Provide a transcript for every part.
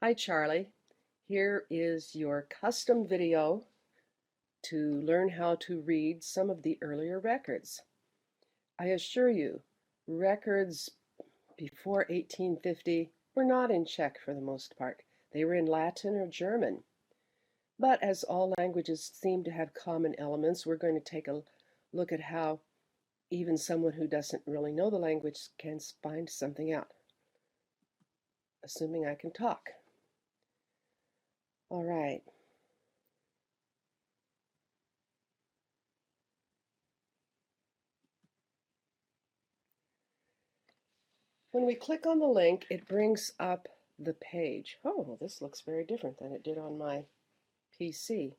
Hi Charlie, here is your custom video to learn how to read some of the earlier records. I assure you, records before 1850 were not in Czech for the most part. They were in Latin or German. But as all languages seem to have common elements, we're going to take a look at how even someone who doesn't really know the language can find something out, assuming I can talk. All right. When we click on the link, it brings up the page. Oh, well, this looks very different than it did on my PC.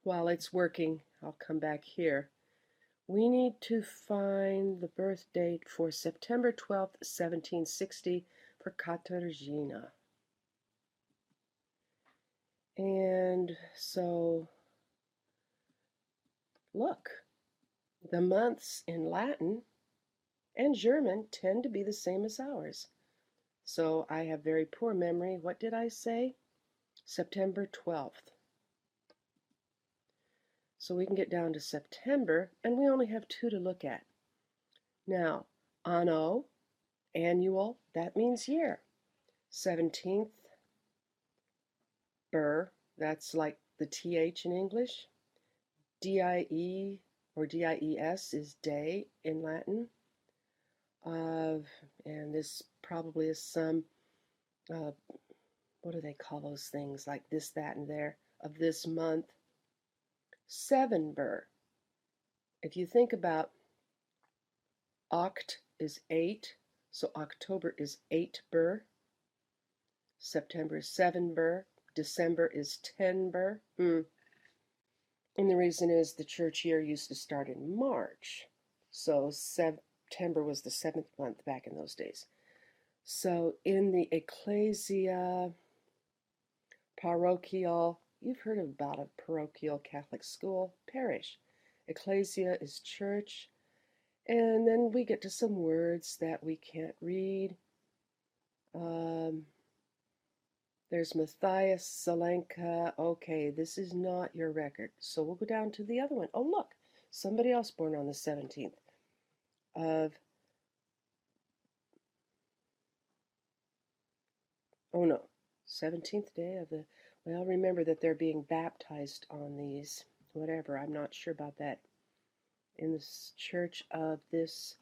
While it's working, I'll come back here. We need to find the birth date for September 12th, 1760 for Katarzyna. And so, look, the months in Latin and German tend to be the same as ours. So I have very poor memory. What did I say? September 12th. So we can get down to September, and we only have two to look at. Now, anno, annual, that means year. 17th, ber, that's like the TH in English. DIE or DIES is day in Latin. And this probably is some, what do they call those things, like this, that, and there, of this month. 7 ber. If you think about Oct is 8, so October is 8 ber. September is 7 ber. December is 10 ber. And the reason is the church year used to start in March. So September was the 7th month back in those days. So in the ecclesia, parochial, you've heard about a parochial Catholic school, parish. Ecclesia is church. And then we get to some words that we can't read. There's Matthias, Salenka. Okay, this is not your record. So we'll go down to the other one. Oh, look, somebody else born on the 17th of, oh no, 17th day of the, well, remember that they're being baptized on these, whatever, I'm not sure about that. In the church of this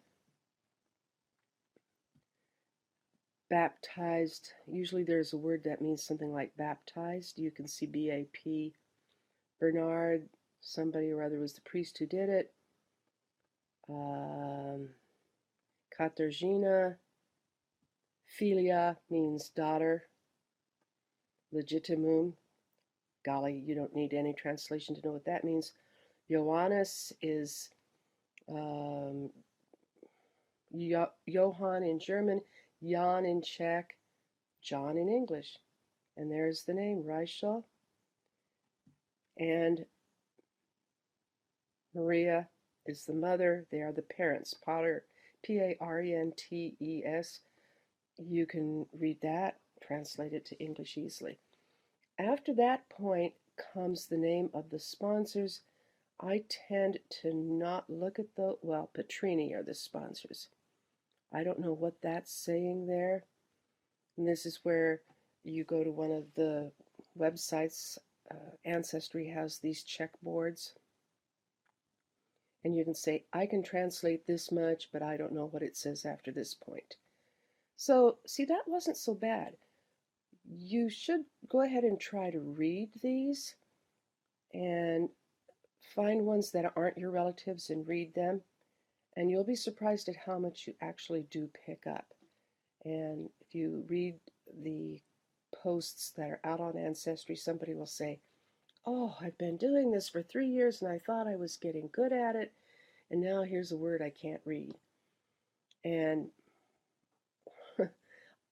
baptized, usually there's a word that means something like baptized. You can see B-A-P, Bernard, somebody or other was the priest who did it. Katarzyna, Filia means daughter. Legitimum, golly, you don't need any translation to know what that means. Johannes is Johann in German, Jan in Czech, John in English. And there's the name, Rachel. And Maria is the mother. They are the parents. Potter, P-A-R-E-N-T-E-S. You can read that, translate it to English easily. After that point comes the name of the sponsors. I tend to not look at the, well, Petrini are the sponsors. I don't know what that's saying there. And this is where you go to one of the websites. Ancestry has these checkboards. And you can say, I can translate this much, but I don't know what it says after this point. So, see, that wasn't so bad. You should go ahead and try to read these and find ones that aren't your relatives and read them. And you'll be surprised at how much you actually do pick up. And if you read the posts that are out on Ancestry, somebody will say, oh, I've been doing this for 3 years and I thought I was getting good at it, and now here's a word I can't read. And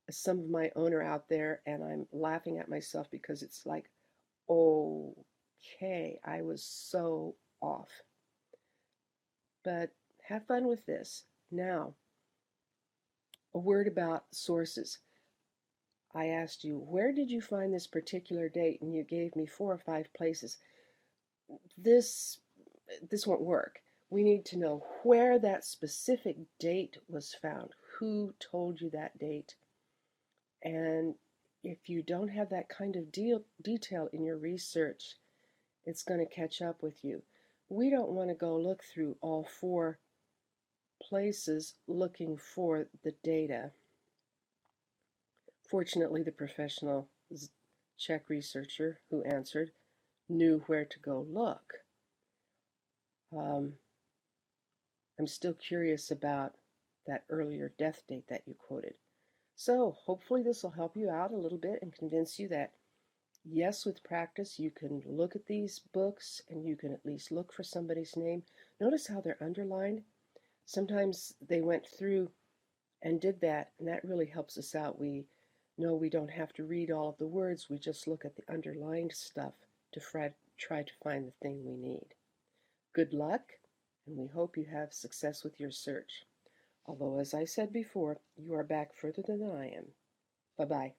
some of my own are out there, and I'm laughing at myself because it's like, okay, I was so off. But have fun with this. Now, A word about sources. I asked you, where did you find this particular date? And you gave me 4 or 5 places. This won't work. We need to know where that specific date was found. Who told you that date? And if you don't have that kind of detail in your research, it's going to catch up with you. We don't want to go look through all 4 places looking for the data. Fortunately, the professional Czech researcher who answered knew where to go look. I'm still curious about that earlier death date that you quoted. So hopefully this will help you out a little bit and convince you that yes, with practice, you can look at these books and you can at least look for somebody's name. Notice how they're underlined. Sometimes they went through and did that, and that really helps us out. We know we don't have to read all of the words. We just look at the underlined stuff to try to find the thing we need. Good luck, and we hope you have success with your search. Although, as I said before, you are back further than I am. Bye-bye.